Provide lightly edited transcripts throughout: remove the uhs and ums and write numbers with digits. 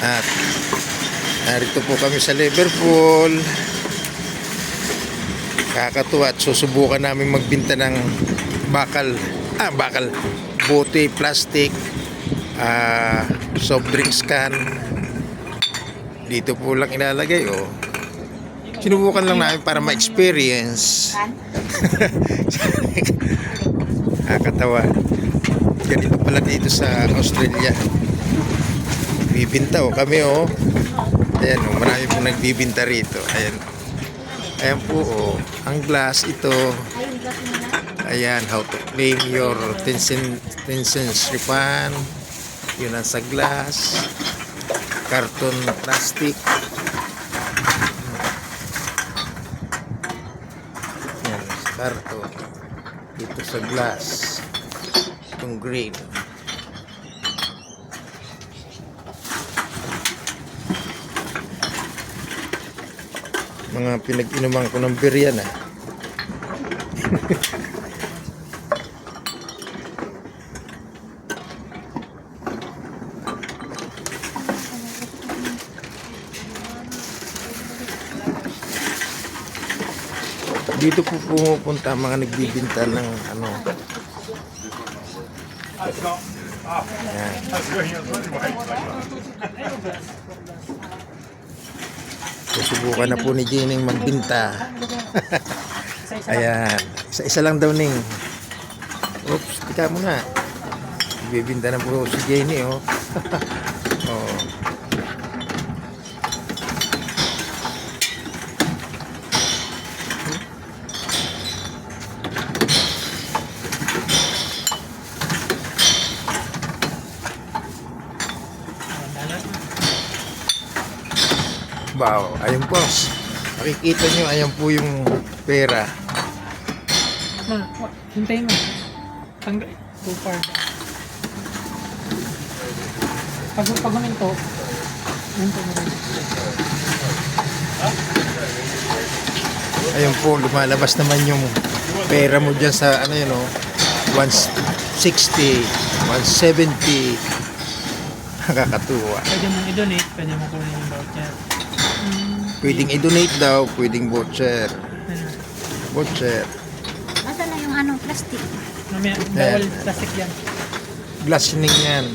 At narito po kami sa Liverpool. Kakatuwa at susubukan namin magbenta ng bakal, bote, plastic, soft drinks can. Dito po lang ilalagay, oh. Sinubukan lang namin para ma-experience. Kakatawa. Ganito pala dito sa Australia. Bibinta, oh, kami, oh. Ayan, oh, marami po nagbibinta rito. Ayan. Ayan po, oh, ang glass ito. Ayan, how to claim your 10 cents refund. Yun ang sa glass. Karton, plastic. Ayan, karton. Dito sa glass. Itong green. Mga pinag-inuman ko ng beer yan, ah. Dito po pumupunta mga nagbibinta ng ano. Ayan. Susubukan na po ni Jenny magbinta. Ayan. Isa-isa lang daw, Ning. Oops, tika mo na. Bibinta na po si Jenny, oh. Oh. Wow, ayun po. Makikita nyo, ayan po yung pera. Hintay mo. Too far. Pag huminto, hinto mo rin. Ayun po, lumalabas naman yung pera mo dyan sa ano yun, oh, 160, 170. Nakakatuwa. Pwede mong i-donate, pwede mong kunin yung voucher. Pwedeng i-donate daw, pwedeng voucher. Voucher. Nasaan na yung ano, plastic? Mamaya, bawal plastic yan. Glass ning yan.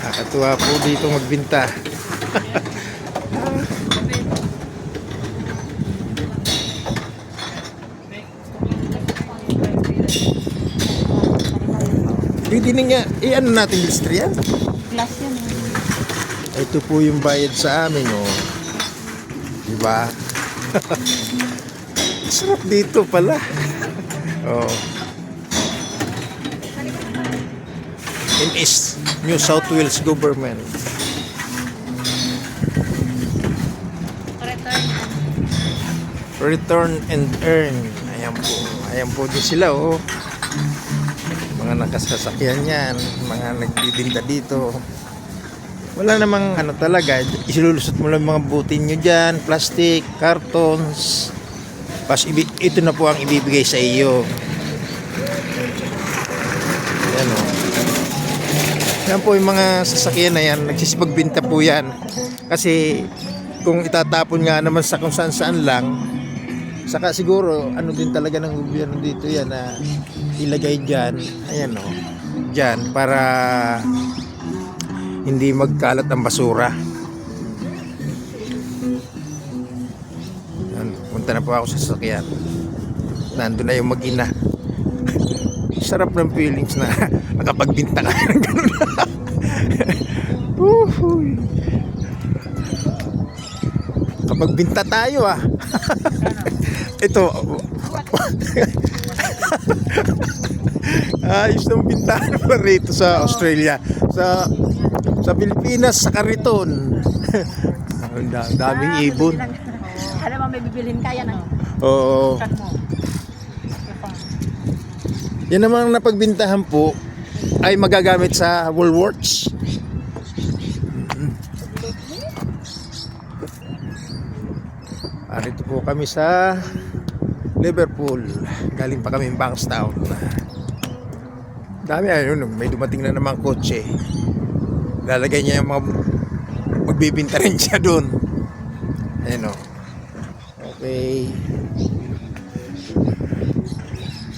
Nakakatuwa po dito magbinta. Pwede na nga, i-ano natin lister yan? Glass yun eh. Ito po yung bayad sa amin, oh. Diba? Sarap dito pala. Oh. In East New South Wales government. Return and earn. Ayan po. Ayan po din sila, oh. Mga nakasasakyan yan. Mga nagbibinta dito. Wala namang ano talaga. Isilulusot mo lang mga butin nyo dyan. Plastic, cartons. Pas ito na po ang ibibigay sa iyo. Yan, oh. Yan po yung mga sasakyan na yan. Nagsisipagbinta po yan. Kasi kung itatapon nga naman sa kung saan lang, saka siguro ano din talaga ng gobyerno dito yan na ilagay dyan. Ayan, oh. Dyan para hindi magkalat ang basura. Punta na po ako sa sasakyan. Nandun na yung mag-ina. Sarap ng feelings na nakapagbinta ka ng ganun. Kapagbinta tayo, ah. Ito. Ayos ng bintahan pa rito sa Australia. Sa Pilipinas, sa Kariton. Ang daming ibon. Alam mo, may bibilhin kaya na. Oo. Yan namang napagbintahan po ay magagamit sa Woolworths. Arito po kami sa Liverpool. Galing pa kami Bankstown. Dami ayun, may dumating na namang kotse. Lalagay niya yung mga magbibinta rin siya doon. Ayun o. Okay.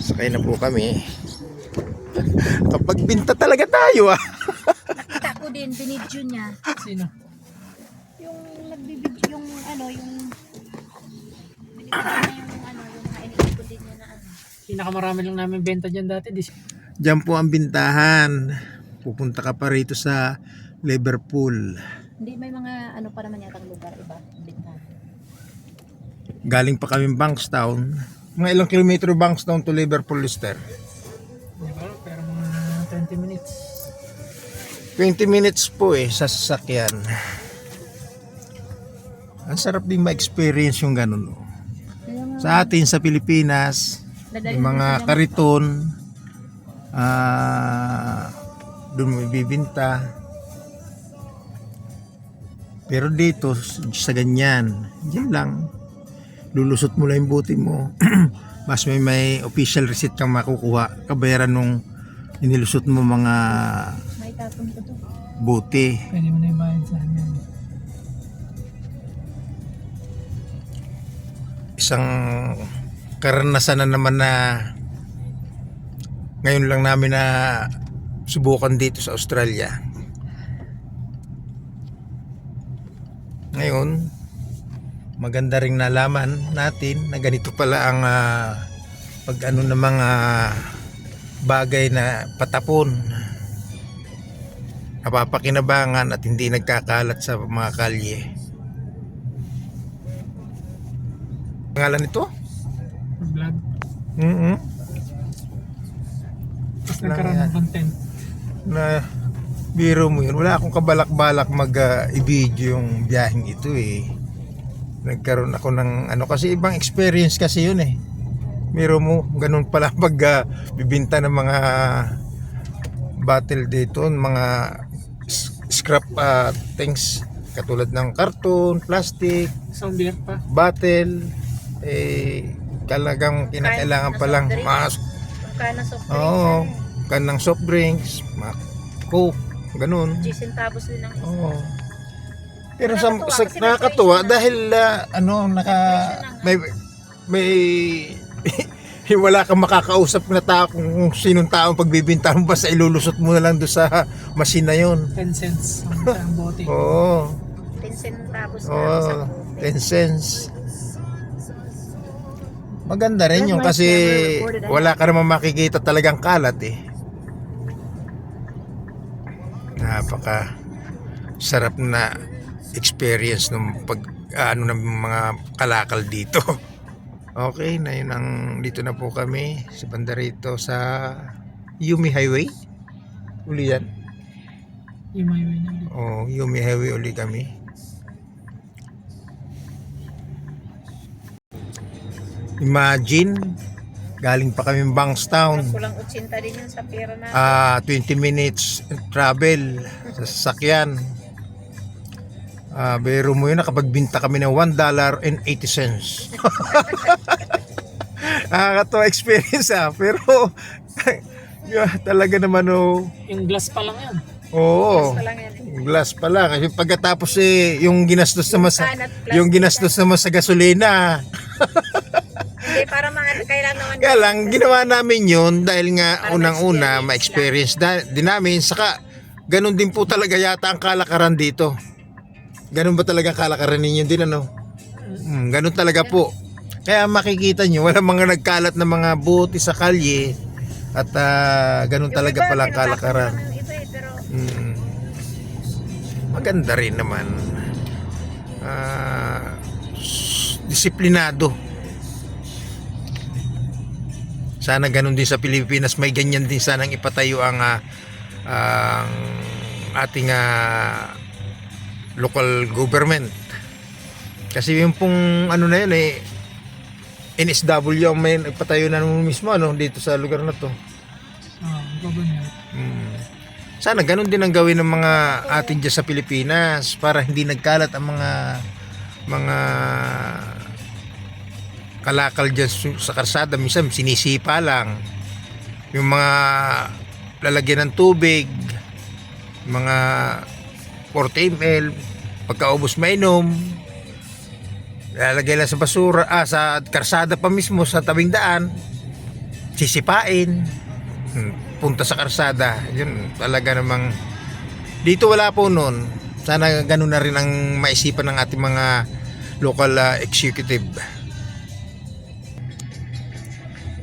Sakay na po kami. Kapag binta talaga tayo ah. Nakita ko din, binidyo niya. Sino? Yung nagbibidyo, yung ano, yung binibidyo niya yung ano, yung nainigit ko din niya na ano. Pinakamarami lang namin benta dyan dati. Diyan po ang bintahan. Pupunta ka pa rito sa Liverpool. Hindi, may mga ano pa naman yatang lugar iba, bintahan. Galing pa kami Bankstown. Mga ilang kilometro Bankstown to Liverpool, Lister? Hindi ba? Pero mga 20 minutes. 20 minutes po sa sasakyan. Ang sarap din ma-experience yung ganun. Sa atin sa Pilipinas, yung mga kariton, doon mo ibibinta. Pero dito, sa ganyan, diyan lang. Lulusot mo lang yung buti mo. Mas may official receipt kang makukuha. Kabayaran nung inilusot mo mga May tapon ko to. buti. Pwede mo na yung bayad sa amin. Isang karanasan na naman na ngayon lang namin na subukan dito sa Australia. Ngayon, maganda ring nalaman natin na ganito pala ang pag ano ng mga bagay na patapon, napapakinabangan at hindi nagkakalat sa mga kalye. Pangalan nito? Vlog. Tapos Lang nagkaroon yan. ng content. Na biro mo yun. Wala akong kabalak-balak i-video yung biyaheng ito Nagkaroon ako ng ano kasi ibang experience kasi yun Biro mo, ganun pala pag bibinta ng mga battle dito, mga scrap things katulad ng karton, plastic, Isang beer pa. battle, talagang kinakailangan pa lang Kana soft drinks. Oo, kanang soft drinks, coke, ganun. 10 centavos din ang isa. Oo. Pero sa Nakakatuwa kasi may nakakatuwa presyo na. dahil may wala kang makakausap na tao kung sinong taong pagbibinta mo, basta ilulusot mo na lang doon sa machine na yun. 10 cents ang isang bote. Oo. 10 centavos na Oo, isang 10 cents. Maganda rin yung kasi wala ka naman makikita talagang kalat Napaka sarap na experience ng pag ng mga kalakal dito. Okay, na yun dito na po kami sa banda rito sa Yumi Highway. Uli yan. Yung may way na ulit. Yumi Highway uli kami. Imagine, galing pa kami Bankstown. Kulang 80 din yun sa pera na. 20 minutes travel sa sasakyan. Biro mo yun, nakapagbinta kami ng $1.80. Nakakatawa experience pero talaga naman Yung glass pa lang yan. oo. Basta lang yan Glass pala kasi pagkatapos yung ginastos naman sa Can at plastic yung ginastos naman sa gasolina. Hindi, para mga kailan naman. Kaya lang ginawa namin yun dahil nga Para unang-una ma-experience ma-experience din namin, saka ganun din po talaga yata ang kalakaran dito. Ganun ba talaga ang kalakaran ninyo din ganun talaga po. Kaya makikita nyo wala mga nagkalat na mga buti sa kalye at ganun talaga pala ang kalakaran. Pero Maganda rin naman. Disiplinado. Sana ganun din sa Pilipinas, may ganyan din sanang ipatayo ang ating local government. Kasi yung pong ano na yun NSW ang may nagpatayo na mismo dito sa lugar na to. Government. Sana ganun din ang gawin ng mga atin dyan sa Pilipinas para hindi nagkalat ang mga kalakal dyan sa karsada. Minsan sinisipa lang yung mga lalagyan ng tubig, mga 40 ml, pagkaubos mainom, lalagay lang sa basura, sa karsada pa mismo sa tabing daan, sisipain, punta sa karsada. Yun talaga namang dito wala po noon. Sana ganun na rin ang maisipan ng ating mga local executive.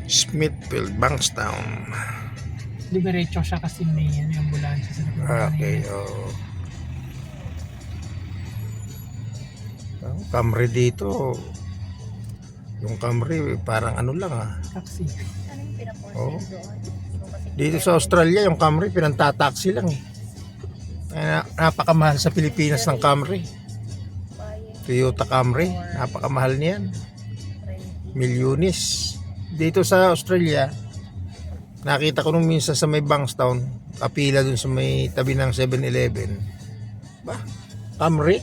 Smithfield, Bankstown. Diretso siya kasi may ambulansya sa likod. Okay, oh. Camry dito. Yung Camry parang ano lang Taxi. Ano yung pinapost Oo. doon? So, kasi Dito sa Australia yung Camry pinantataksi lang Kaya napakamahal sa Pilipinas ng Camry. Toyota Camry, napakamahal niyan. Milyones. Dito sa Australia, nakita ko nung minsan sa may Bankstown, kapila dun sa may tabi ng 7-Eleven. Ba? Camry?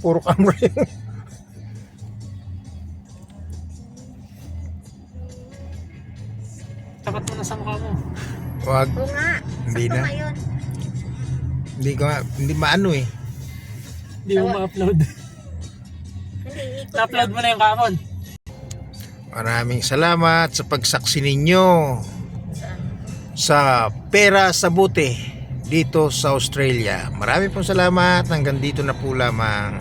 Puro Camry. Tapat mo na sa mukha mo. Wag, Oo nga. Hindi Sakto na. nga yun. hindi maano eh. Hindi mo ma-upload. Hindi, ikot Na-upload lang. mo na yung kamon. Maraming salamat sa pagsaksi ninyo Saan? sa Pera sa Buti dito sa Australia. Maraming pong salamat. Hanggang dito na po lamang.